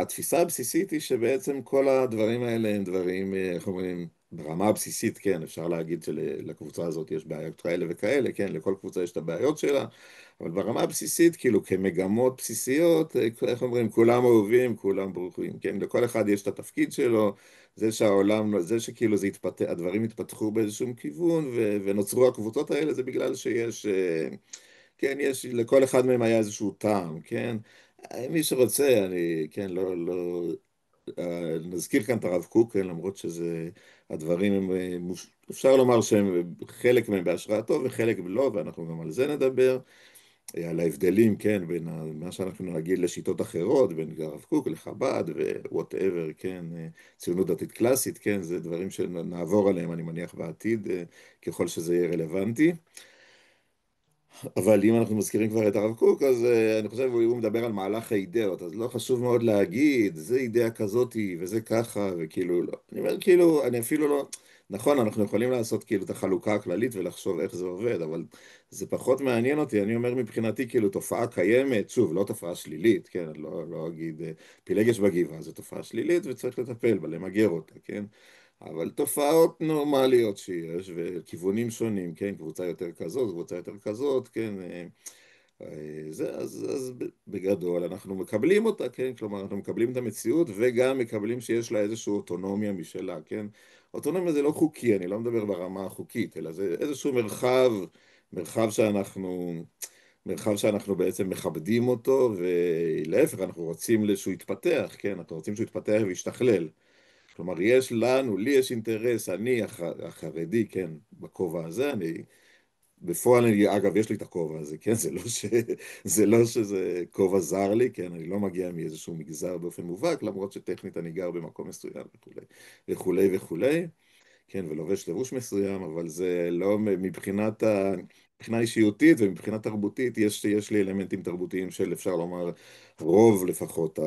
התפיסה הבסיסית היא שבעצם כל הדברים האלה הם דברים, איך אומרים, ברמה הבסיסית, כן, אפשר להגיד שלקבוצה הזאת יש בעיות כאלה וכאלה, כן, לכל קבוצה יש את הבעיות שלה, אבל ברמה הבסיסית, כאילו כמגמות בסיסיות, איך אומרים, כולם אהובים, כולם ברוכים, כן, לכל אחד יש את התפקיד שלו, זה שכאילו הדברים התפתחו באיזשהו כיוון, ונוצרו הקבוצות האלה, זה בגלל שיש, כן, לכל אחד מהם היה איזשהו טעם, כן, מי שרוצה, כן, נזכיר כאן את הרב קוק, כן, למרות הדברים הם, אפשר לומר שהם חלק מהם בהשראתו וחלק לא, ואנחנו גם על זה נדבר, על ההבדלים, כן, בין מה שאנחנו נגיד לשיטות אחרות, בין הרב קוק לחב"ד ווואטאבר, כן, ציונות דתית קלאסית, כן, זה דברים שנעבור עליהם, אני מניח, בעתיד, ככל שזה יהיה רלוונטי. אבל אם אנחנו מזכירים כבר את הרב קוק, אז אני חושב הוא מדבר על מהלך האידאות, אז לא חשוב מאוד להגיד, זה אידאה כזאתי, וזה ככה, וכאילו, לא. אני אומר, כאילו, אני אפילו לא, נכון, אנחנו יכולים לעשות כאילו את החלוקה הכללית ולחשוב איך זה עובד, אבל זה פחות מעניין אותי, אני אומר מבחינתי, כאילו, תופעה קיימת, שוב, לא תופעה שלילית, כן, אני לא אגיד, פילגש בגבעה, זו תופעה שלילית וצריך לטפל בה, למגר אותה, כן? אבל תופעות נורמליות שיש, וכיוונים שונים, כן, קבוצה יותר כזאת, קבוצה יותר כזאת, כן, אז בגדול אנחנו מקבלים אותה, כן, כלומר אנחנו מקבלים את המציאות וגם מקבלים שיש לה איזושהי אוטונומיה משלה, כן, אוטונומיה זה לא חוקי, אני לא מדבר ברמה החוקית, אלא זה איזשהו מרחב שאנחנו בעצם מכבדים אותו, ולהפך, אנחנו רוצים שהוא יתפתח, כן, אנחנו רוצים שהוא יתפתח וישתכלל. כלומר, לי יש אינטרס, אני החרדי, כן, בכובע הזה, בפועל, אגב, יש לי את הכובע הזה, כן, זה לא שזה כובע זר לי, כן, אני לא מגיע מאיזשהו מגזר באופן מובהק, למרות שטכנית אני גר במקום מסוים וכולי, וכולי וכולי, כן, ולובש לבוש מסוים, אבל זה לא מבחינה אישיותית ומבחינה תרבותית, יש לי אלמנטים תרבותיים של, אפשר לומר, רוב לפחות,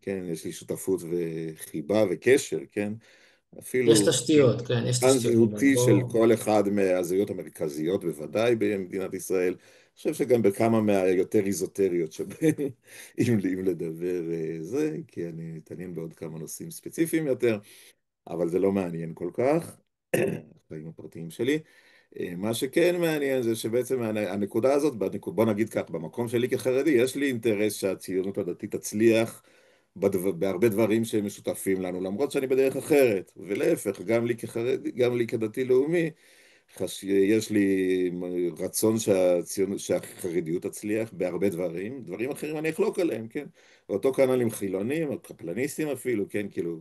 כן, יש לי שותפות וחיבה וקשר, כן, יש אפילו תשתיות, כן, יש פן תשתיות, אבל זהותי של בוא, כל אחד מהזהויות המרכזיות, בוודאי במדינת ישראל. אני חושב שגם בכמה מהיותר איזוטריות שבהן, אם לדבר זה, כי אני מתעניין בעוד כמה נושאים ספציפיים יותר. אבל זה לא מעניין כל כך, החיים הפרטיים שלי. מה שכן מעניין זה שבעצם הנקודה הזאת, בוא נגיד כך, במקום שלי כחרדי, יש לי אינטרס שהציונות הדתית תצליח בהרבה דברים שהם משותפים לנו, למרות שאני בדרך אחרת, ולהפך, גם לי כחרדי, גם לי כדתי-לאומי, יש לי רצון שהחרדיות תצליח בהרבה דברים, דברים אחרים אני אחלוק עליהם, כן? אותו כנ"ל עם חילונים, או קפלניסטים אפילו, כן? כאילו,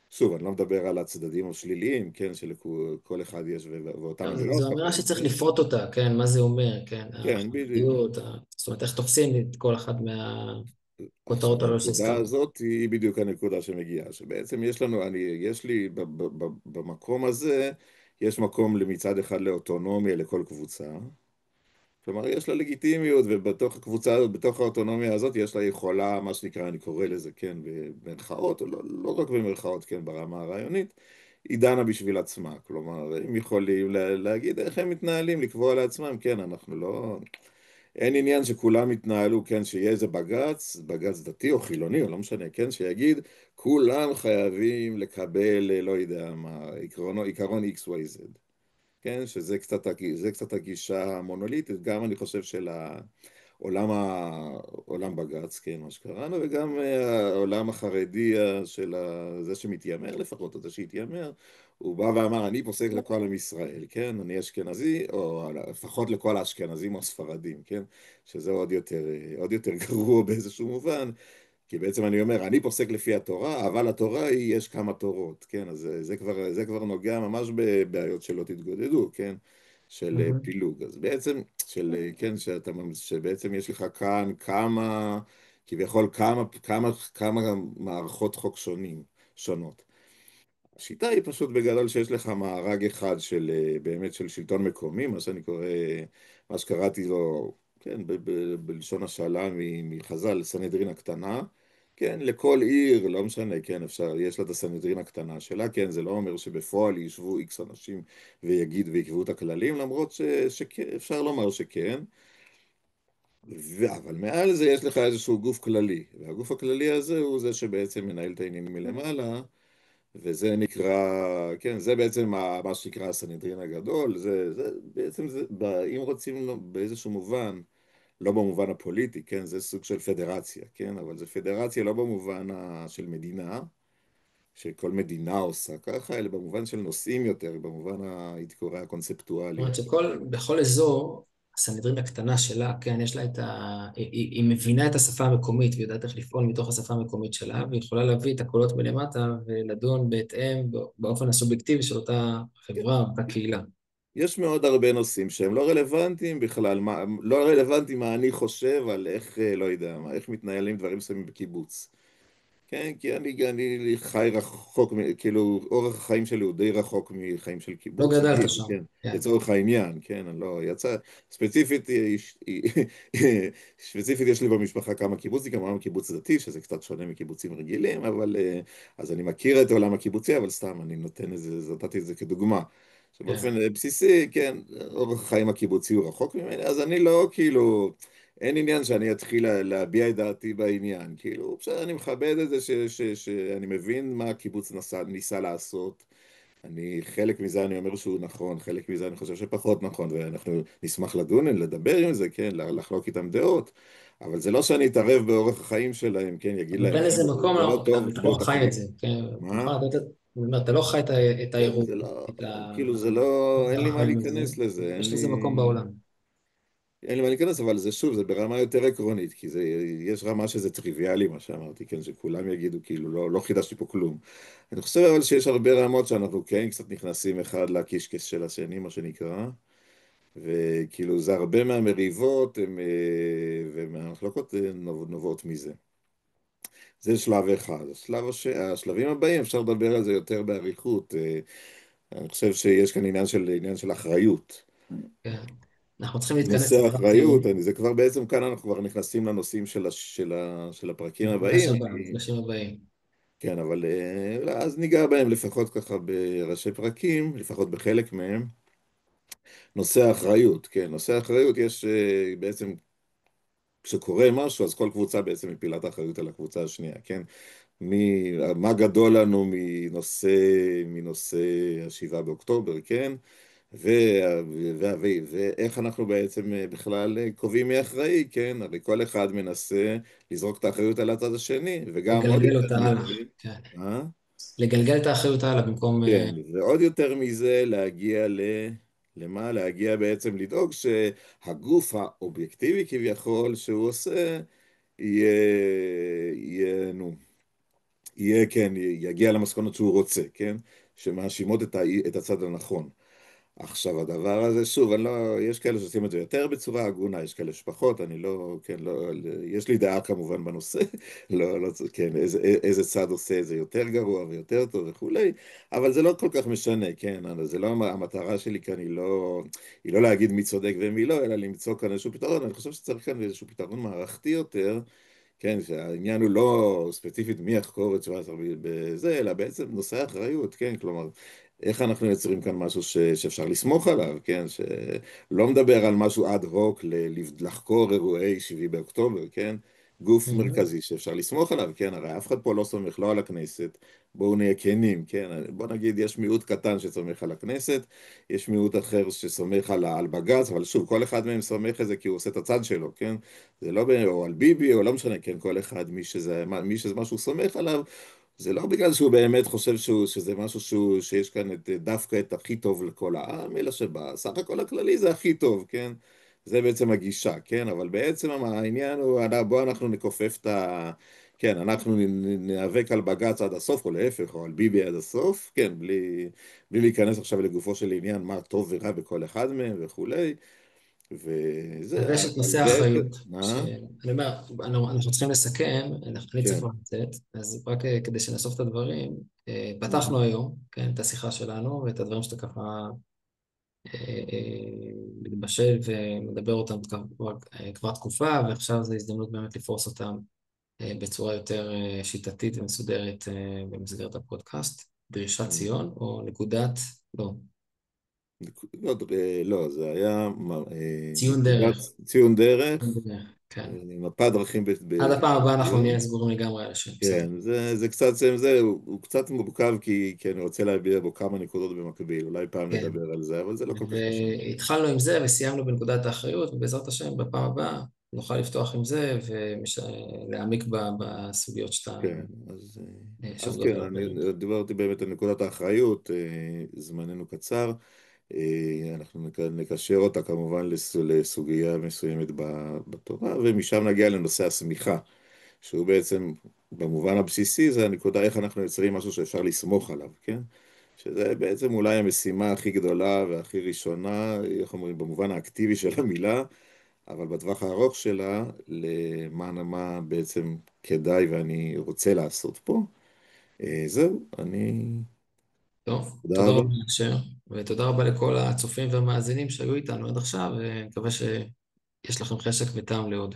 שוב, אני לא מדבר על הצדדים השליליים, כן? שלכל אחד יש, ואותם אני לא זו אמירה אקבל, שצריך כן? לפרוט אותה, כן, מה זה אומר, כן, כן, בדיוק. החרדיות, זאת אומרת, איך תופסים את כל אחת עכשיו, מהכותרות הללו הנקודה שהזכרת. הזאת היא בדיוק הנקודה שמגיעה, שבעצם יש לנו, יש לי, במקום הזה, יש מקום מצד אחד לאוטונומיה לכל קבוצה, כלומר, יש לה לגיטימיות, ובתוך הקבוצה, בתוך האוטונומיה הזאת, יש לה יכולה, מה שנקרא, אני קורא לזה, כן, במרכאות, או לא רק במרכאות, כן, ברמה הרעיונית, היא דנה בשביל עצמה. כלומר, הם יכולים להגיד איך הם מתנהלים, לקבוע לעצמם, כן, אנחנו לא... אין עניין שכולם יתנהלו, כן, שיהיה איזה בג"ץ, בג"ץ דתי או חילוני, או לא משנה, כן, שיגיד, כולם חייבים לקבל, לא יודע מה, עיקרון XYZ. כן, זה קצת הגישה המונוליטית, גם אני חושב של עולם בג"ץ, כן, מה שקראנו, וגם העולם החרדי זה שמתיימר לפחות, או זה שהתיימר, הוא בא ואמר, אני פוסק לכל עם ישראל, כן, אני אשכנזי, או לפחות לכל האשכנזים או הספרדים, כן, שזה עוד יותר גרוע באיזשהו מובן, כי בעצם אני אומר, אני פוסק לפי התורה, אבל התורה היא, יש כמה תורות, כן? אז זה כבר נוגע ממש בבעיות שלא תתגודדו, כן? של מהמם. פילוג. אז בעצם, כן, שבעצם יש לך כאן כביכול כמה מערכות חוק שונות. השיטה היא פשוט בגדול שיש לך מארג אחד של באמת של שלטון מקומי, מה שקראתי לו, כן, בלשון השאלה מחז"ל, סנהדרין הקטנה, כן, לכל עיר, לא משנה, כן, יש לה את הסנהדרין הקטנה שלה, כן, זה לא אומר שבפועל יישבו איקס אנשים ויקבעו את הכללים, למרות שאפשר לומר שכן, אבל מעל זה יש לך איזשהו גוף כללי, והגוף הכללי הזה הוא זה שבעצם מנהל את העניינים מלמעלה, וזה נקרא, כן, זה בעצם מה שנקרא הסנהדרין הגדול, בעצם, אם רוצים באיזשהו מובן, לא במובן הפוליטי, כן, זה סוג של פדרציה, כן, אבל זה פדרציה לא במובן של מדינה, שכל מדינה עושה ככה, אלא במובן של נושאים יותר, במובן הייתי קורא זאת הקונספטואלי אומרת יותר. בכל אזור, הסנהדרין הקטנה שלה, כן, יש לה היא מבינה את השפה המקומית ויודעת איך לפעול מתוך השפה המקומית שלה, והיא יכולה להביא את הקולות מלמטה ולדון בהתאם, באופן הסובייקטיבי של אותה חברה, אותה קהילה. יש מאוד הרבה נושאים שהם לא רלוונטיים בכלל, לא רלוונטיים מה אני חושב על איך, לא יודע, איך מתנהלים דברים מסוימים בקיבוץ. כן, כי אני חי רחוק, כאילו, אורח החיים שלי הוא די רחוק מחיים של לא קיבוץ, גדלת נגיד, שם, כן, כן, לצורך העניין, כן, אני לא, ספציפית, ספציפית יש לי במשפחה כמה קיבוצים, כמובן קיבוץ דתי, שזה קצת שונה מקיבוצים רגילים, אבל, אז אני מכיר את העולם הקיבוצי, אבל סתם, אני נתתי את זה כדוגמה. כן. שבאופן בסיסי, כן, אורח החיים הקיבוצי הוא רחוק ממני, אז אני לא, כאילו, אין עניין שאני אתחיל להביע את דעתי בעניין. כאילו, בסדר, אני מכבד את זה שאני מבין מה הקיבוץ ניסה לעשות. חלק מזה אני אומר שהוא נכון, חלק מזה אני חושב שפחות נכון, ואנחנו נשמח לדון, לדבר עם זה, כן, לחלוק איתם דעות, אבל זה לא שאני אתערב באורח החיים שלהם, כן, יגיד אבל להם, בין איזה חבר'ה, מקום, זה לא טוב, אתה לא בואו חי את תחליטו. זה, כן, מה? נכון, אני אומר, אתה לא חי את כן, האירוע, זה לא, את כאילו, זה לא, אין לי מה החיים הזה, להיכנס לזה, יש לזה מקום בעולם. אין לי מה להיכנס, אבל זה שוב, זה ברמה יותר עקרונית, כי יש רמה שזה טריוויאלי, מה שאמרתי, כן, שכולם יגידו, כאילו, לא חידשתי פה כלום. אני חושב אבל שיש הרבה רמות שאנחנו כן קצת נכנסים אחד לקישקס של השני, מה שנקרא, וכאילו, זה הרבה מהמריבות ומהמחלוקות נובעות מזה. זה שלב אחד. השלבים הבאים, אפשר לדבר על זה יותר באריכות. אני חושב שיש כאן עניין של אחריות. כן. אנחנו צריכים להתכנס נושא לקראת האחריות, זה כבר בעצם כאן אנחנו כבר נכנסים לנושאים של הפרקים המפגש הבאים. הבא, המפגשים הבאים. כן, אבל אז ניגע בהם לפחות ככה בראשי פרקים, לפחות בחלק מהם. נושא האחריות, כן, נושא האחריות יש בעצם, כשקורה משהו, אז כל קבוצה בעצם מפילה את האחריות על הקבוצה השנייה, כן? מה גדול לנו מנושא השבעה באוקטובר, כן? ו- ואיך אנחנו בעצם בכלל קובעים מי אחראי, כן? הרי כל אחד מנסה לזרוק את האחריות על הצד השני, וגם עוד לגלגל יותר אותה הלאה, מזה, כן. אה? לגלגל את האחריות הלאה במקום... כן, ועוד יותר מזה להגיע למה? להגיע בעצם לדאוג שהגוף האובייקטיבי כביכול שהוא עושה יהיה, נו, יהיה, כן, יגיע למסקנות שהוא רוצה, כן? שמאשימות את הצד הנכון. עכשיו, הדבר הזה, שוב, אני לא, יש כאלה שעושים את זה יותר בצורה הגונה, יש כאלה שפחות, אני לא, כן, לא, יש לי דעה כמובן בנושא, לא, כן, איזה צד עושה את זה יותר גרוע ויותר טוב וכולי, אבל זה לא כל כך משנה, כן, זה לא, המטרה שלי כאן היא לא להגיד מי צודק ומי לא, אלא למצוא כאן איזשהו פתרון, אני חושב שצריך כאן איזשהו פתרון מערכתי יותר, כן, שהעניין הוא לא ספציפית מי יחקור את 17 בזה, אלא בעצם נושא האחריות, כן, כלומר, איך אנחנו יוצרים כאן משהו שאפשר לסמוך עליו, כן, שלא מדבר על משהו אד הוק לחקור אירועי 7 באוקטובר, כן, גוף מהמם. מרכזי שאפשר לסמוך עליו, כן, הרי אף אחד פה לא סומך לא על הכנסת, בואו נהיה כנים, כן, בואו נגיד יש מיעוט קטן שסומך על הכנסת, יש מיעוט אחר שסומך על בג"ץ, אבל שוב, כל אחד מהם סומך את זה כי הוא עושה את הצד שלו, כן, זה לא, או על ביבי, או לא משנה, כן, כל אחד, מי שזה משהו סומך עליו, זה לא בגלל שהוא באמת חושב שזה משהו שיש כאן דווקא את הכי טוב לכל העם, אלא שבסך הכל הכללי זה הכי טוב, כן? זה בעצם הגישה, כן? אבל בעצם העניין הוא, בוא אנחנו נכופף את ה... כן, אנחנו ניאבק על בג"ץ עד הסוף, או להפך, או על ביבי עד הסוף, כן, בלי להיכנס עכשיו לגופו של עניין, מה טוב ורע בכל אחד מהם וכולי, אז וזה, יש את אבל נושא בעצם, האחריות, מה? שאני אומר, אנחנו צריכים לסכם, אני צריך כן. כבר לצאת, אז רק כדי שנאסוף את הדברים, פתחנו Mhm. היום, כן, את השיחה שלנו ואת הדברים שאתה ככה מתבשל ומדבר אותם כבר תקופה, ועכשיו זו הזדמנות באמת לפרוס אותם בצורה יותר שיטתית ומסודרת במסגרת הפודקאסט. דרישת ציון או נקודת, לא, לא, לא, זה היה ציון נקודת דרך. ציון דרך, כן. מפת דרכים עד הפעם הבאה אנחנו בציון. נהיה סגורים לגמרי על השם, בסדר. כן, זה קצת, הוא קצת מורכב כי אני רוצה להביע בו כמה נקודות במקביל, אולי פעם כן. נדבר על זה, אבל זה לא כל כך חשוב. והתחלנו עם זה וסיימנו בנקודת האחריות, ובעזרת השם בפעם הבאה נוכל לפתוח עם זה ולהעמיק בסוגיות כן, אז שעומדות כן, על הפרק. אני דיברתי באמת על נקודת האחריות, זמננו קצר, אנחנו נקשר אותה כמובן לסוגיה מסוימת בתורה, ומשם נגיע לנושא השמיכה. שהוא בעצם, במובן הבסיסי, זה הנקודה איך אנחנו יוצרים משהו שאפשר לסמוך עליו, כן? שזה בעצם אולי המשימה הכי גדולה והכי ראשונה, איך אומרים, במובן האקטיבי של המילה, אבל בטווח הארוך שלה, מה בעצם כדאי ואני רוצה לעשות פה. זהו, טוב, תודה תודה רבה. רבה להקשר, ותודה רבה לכל הצופים והמאזינים שהיו איתנו עד עכשיו, ומקווה שיש לכם חשק וטעם לעוד.